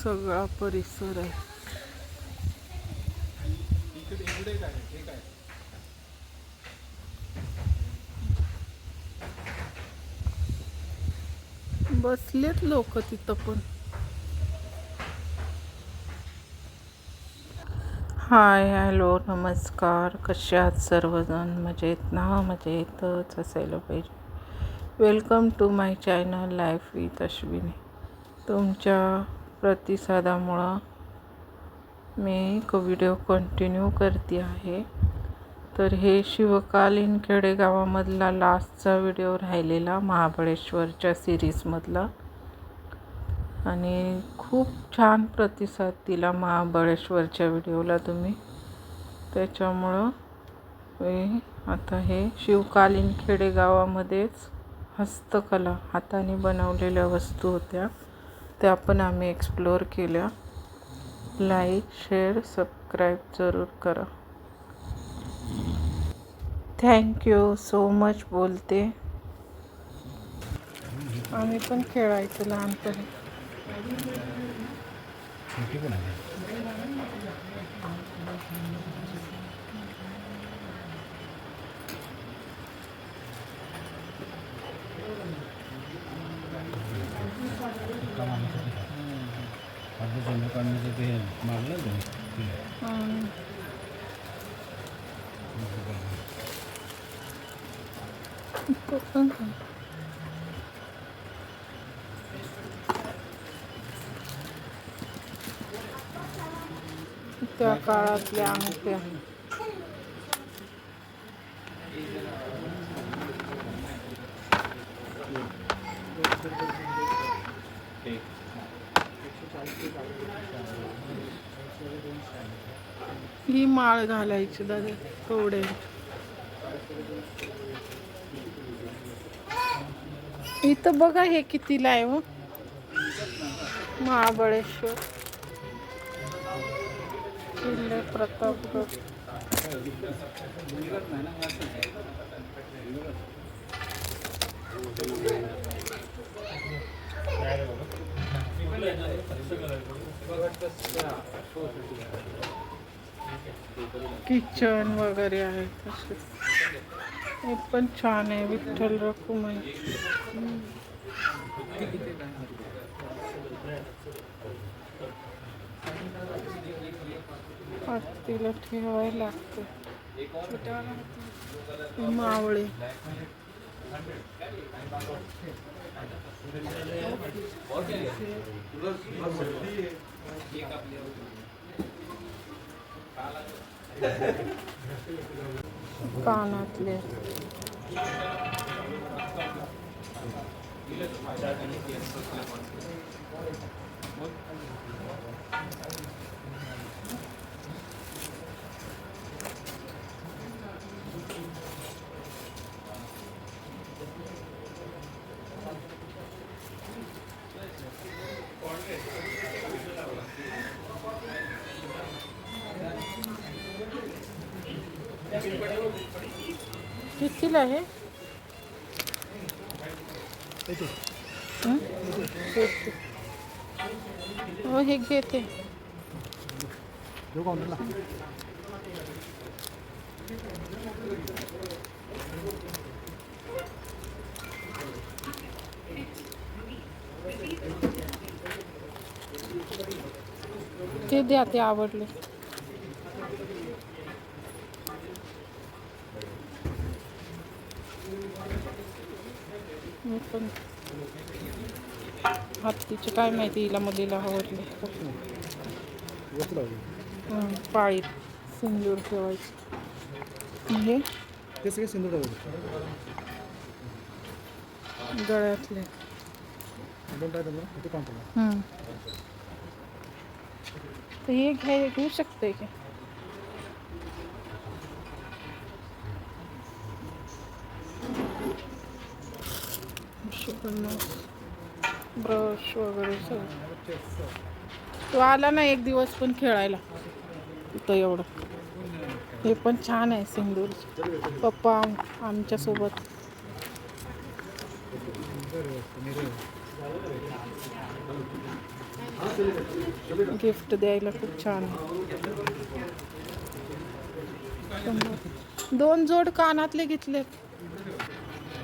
सगळा परिसर आहे. बसलेत लोक तिथं पण. हाय, हॅलो, नमस्कार. कसे आहात सर्वजण? मजेत ना? मजेतच असायला पाहिजे. Welcome to my channel life with Ashwini. तुमच्या प्रतिसादामुळं मी व्हिडिओ कंटिन्यू करते आहे. तर हे शिवकालीन खेडेगावामधला लास्टचा व्हिडिओ राहिलेला महाबळेश्वरच्या सिरीजमधला, आणि खूप छान प्रतिसाद दिला महाबळेश्वरच्या व्हिडिओला तुम्ही. त्याच्यामुळं आता हे शिवकालीन खेडेगावामध्येच हस्तकला, हाताने बनवलेल्या वस्तू होत्या, त्या पण आम्ही एक्सप्लोअर केल्या. लाईक, शेअर, सबस्क्राईब जरूर करा. Thank you so much. बोलते आम्ही पण खेळायचो लहानपणी. त्या काळातल्या अंगठ्या. ही माळ घालायची दादा कवडे. इथं बघा हे कितीला आहे हो, महाबळेश्वर किल्ले, प्रतापगड. किचन वगैरे आहे तसे. हे पण छान आहे, विठ्ठल रखुमाई. तिला ठेवायला लागते. मावळे. कानातले. कितीला आहे? हो, हे घेते. ते द्या, ते आवडले. पण हत्तीचे काय माहिती, हिला मुलीला आवडले. पाळीत सिंदूर ठेवायचं. हे सिंदूर गळ्यातले. तर हे घेऊ शकते का? ब्रश वगैरे सगळं. तो आला ना एक दिवस पण खेळायला इथं. एवढं हे पण छान आहे सिंदूर. पप्पा आमच्या सोबत. गिफ्ट द्यायला खूप छान आहे. 2 जोड कानातले घेतले.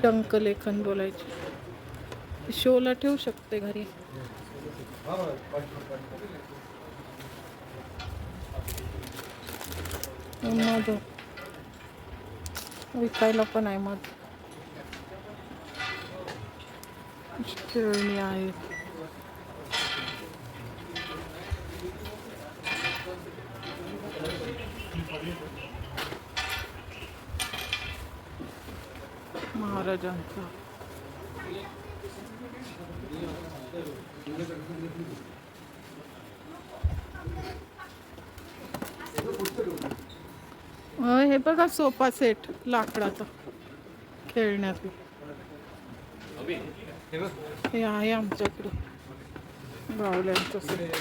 टंकलेखन बोलायचे. शोला ठेवू शकते घरी. मध विकायला पण आहे. मध खेळणी आहेत. महाराजांचा हे बघा सोफा सेट लाकडाचा खेळण्याचा. हे आहे आमच्याकडे बावल्यांचं सेट.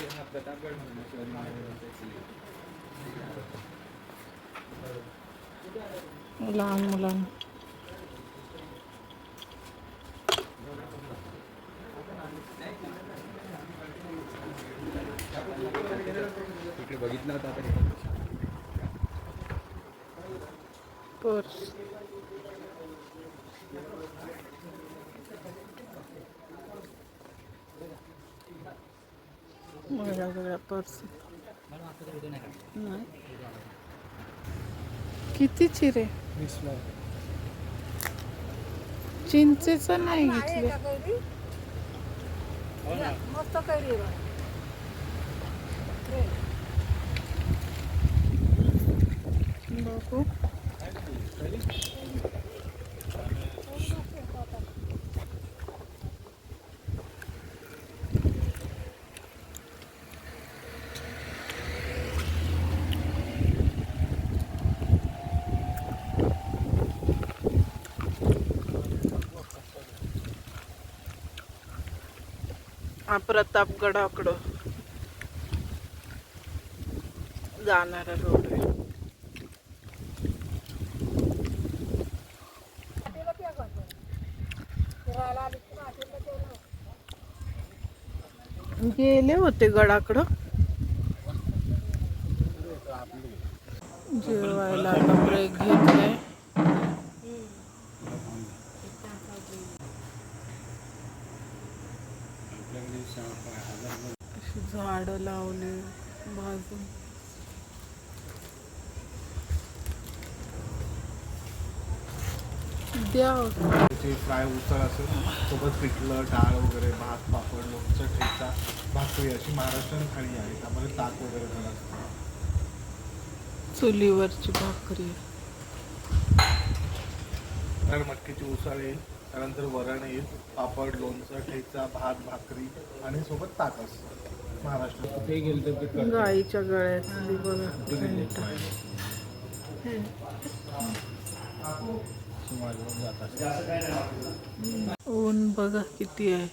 लहान मुलांना बघितला होता पर्स. वेगळ्या पर्स. किती चिरे चिंचेचं नाही घेतले. मस्त कैरी बघू. प्रतापगडाकडं जाणारा रोड आहे. गेले होते गडाकडं जेवायला. आता ब्रेक घेतलाय. झाडं लावले बाजू. द्या फ्राय उसळ असेल, सोबत पिठलं, डाळ वगैरे, भात, पापड, लोणचं, ठेचा, भाकरी अशी महाराष्ट्रीयन थाळी आहे. त्यामध्ये ताक वगैरे पण असतं. चुलीवरची भाकरी. तर मटकीची उसळ येईल, त्यानंतर वरण येईल, पापड, लोणचं, ठेचा, भात, भाकरी आणि सोबत ताक असतं महाराष्ट्रात. गाईच्या गळ्यातली बघा घंटा. ऊन बघा किती आहे.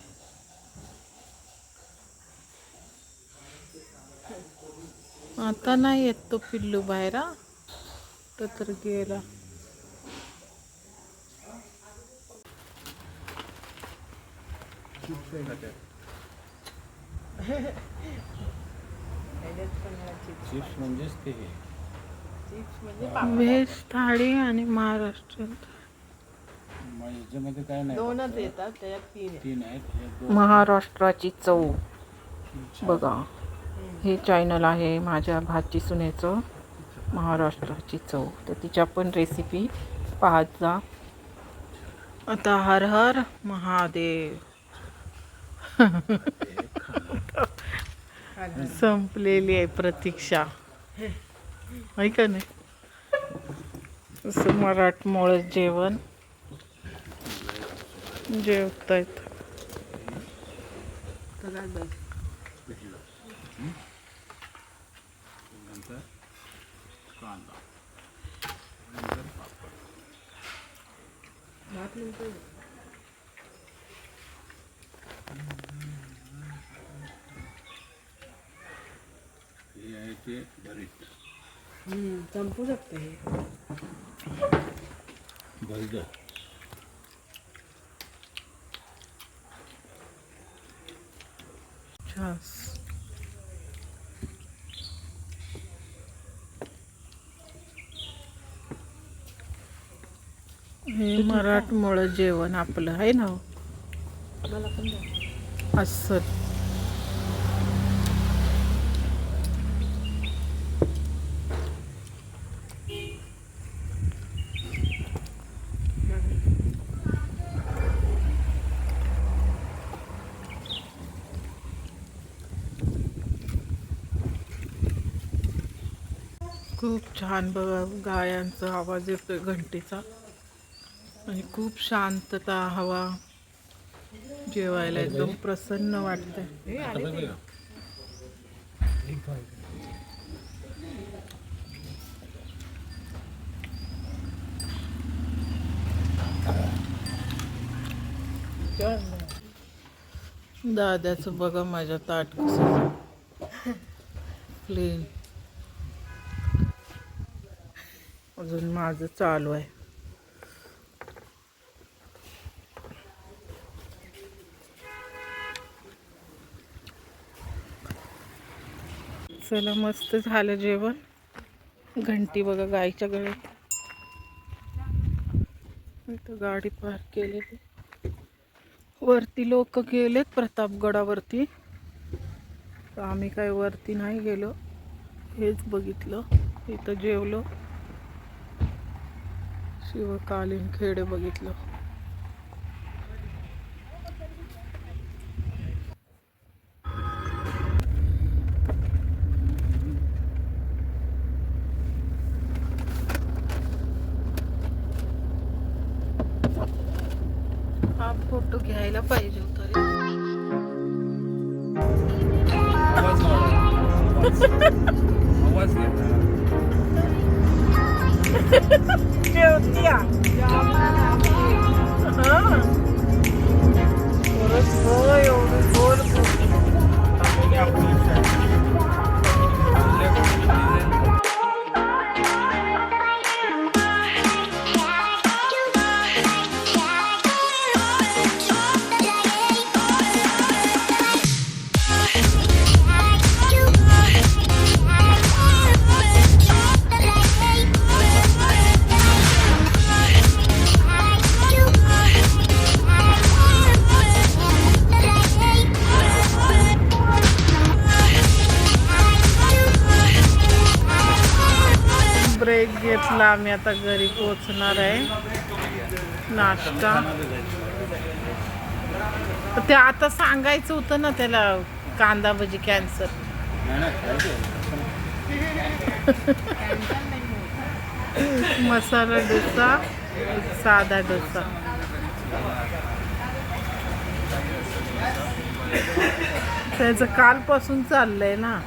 आता नाही येत तो पिल्लू बाहेर. तर गेला. चिप्स म्हणजेच ते व्हेज थाळी आणि महाराष्ट्रीयन याच्यामध्ये काय नाही, दोनच येतात त्याच्यात 3 आहेत. महाराष्ट्राची चव बघा. हे चॅनल आहे माझ्या भाची सुनेचं, महाराष्ट्राची चव. तर तिच्या पण रेसिपी पाहत जा. आता हर हर महादेव. संपलेली आहे प्रतीक्षा, आहे का नाही. असं मराठमोळं जेवण जेवतायत. संपू शकते हे. छास. हे मराठमोळं जेवण आपलं आहे ना हो. मला पण द्या. अस्सल. खूप छान बघा, गायांचा आवाज येतोय घंटीचा आणि खूप शांतता हवा. जेवायला एकदम प्रसन्न वाटतंय. दादाचं बघा माझ्या ताट कसं प्लेन. अजून माझं चालू आहे. चला मस्त झालं जेवण. घंटी बघा गाईच्या गळ्यात. इथं गाडी पार्क केलेली. वरती लोक गेलेत प्रतापगडावरती, तर आम्ही काय वरती नाही गेलो. हेच बघितलं. इथं जेवलो. शिवकालीन खेडे बघितलं. हा फोटो घ्यायला पाहिजे होता रे. जेवतीया. खरंच हो, एवढं गोड ब्रेक घेतला. आम्ही आता घरी पोहोचणार आहे. नाश्ता ते आता सांगायचं होतं ना त्याला, कांदा भजी कॅन्सर. मसाला डोसा, साधा डोसा. त्याचं कालपासून चाललंय ना.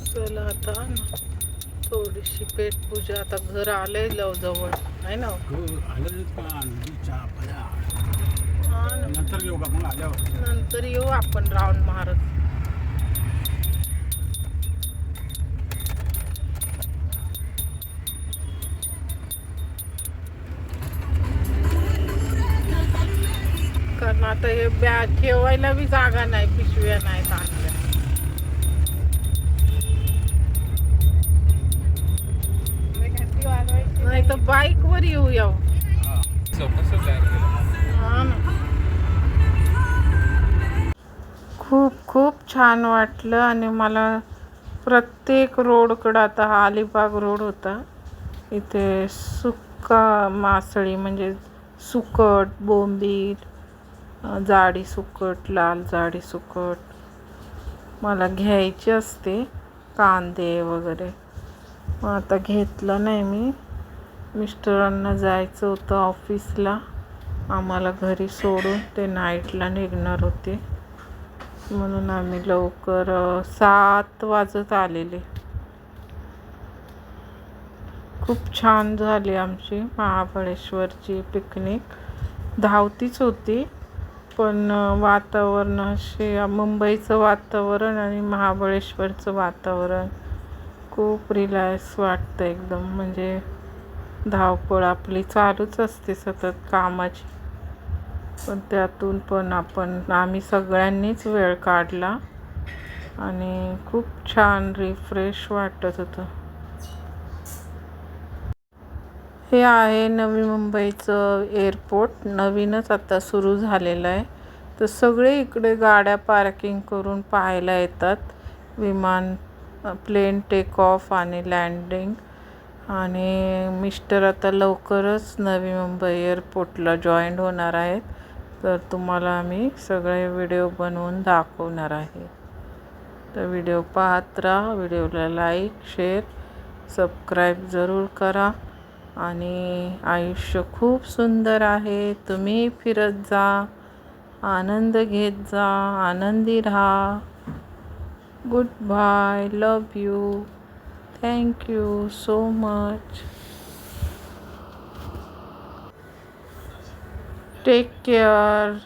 चला आता थोडीशी पेटपूजा. आता घर आलंय जवळ आहे ना. नंतर येऊ आपण राऊंड मारत. कारण आता हे बॅग ठेवायला बी जागा नाही, पिशव्या नाही चांगल्या. नाही तर बाईक वर येऊया. हा ना. खूप खूप छान वाटलं. आणि मला प्रत्येक रोडकडं, आता हा अलिबाग रोड होता, इथे सुक्का मासळी म्हणजे सुकट, बोंबील, जाडी सुकट, लाल जाडी सुकट मला घ्यायची असते. कांदे वगैरे. मग आता घेतलं नाही मी. मिस्टरांना जायचं होतं ऑफिसला, आम्हाला घरी सोडून. ते नाईटला निघणार होते, म्हणून आम्ही लवकर 7 वाजत आलेले. खूप छान झाली आमची महाबळेश्वरची पिकनिक. धावतीच होती, पण वातावरण असे, मुंबईचं वातावरण आणि महाबळेश्वरचं वातावरण खूप रिलॅक्स वाटतं एकदम. म्हणजे धावपळ आपली चालूच असते सतत कामाची, पण त्यातून पण आम्ही सगळ्यांनीच वेळ काढला आणि खूप छान रिफ्रेश वाटत होतं. हे आहे नवी मुंबईचं एअरपोर्ट. नवीनच आता सुरू झालेलं आहे, तर सगळे इकडे गाड्या पार्किंग करून पाहायला येतात. विमान प्लेन टेक ऑफ आणि लँडिंग. आणि मिस्टर आता लवकरच नवी मुंबई एअरपोर्टला जॉईन होणार आहेत, तर तुम्हाला आम्ही सगळे व्हिडिओ बनवून दाखवणार आहे. तर व्हिडिओ पाहत राहा. व्हिडिओला लाईक, शेअर, सबस्क्राईब जरूर करा. आणि आयुष्य खूप सुंदर आहे. तुम्ही फिरत जा, आनंद घेत जा, आनंदी राहा. Good bye. Love you. Thank you so much. Take care.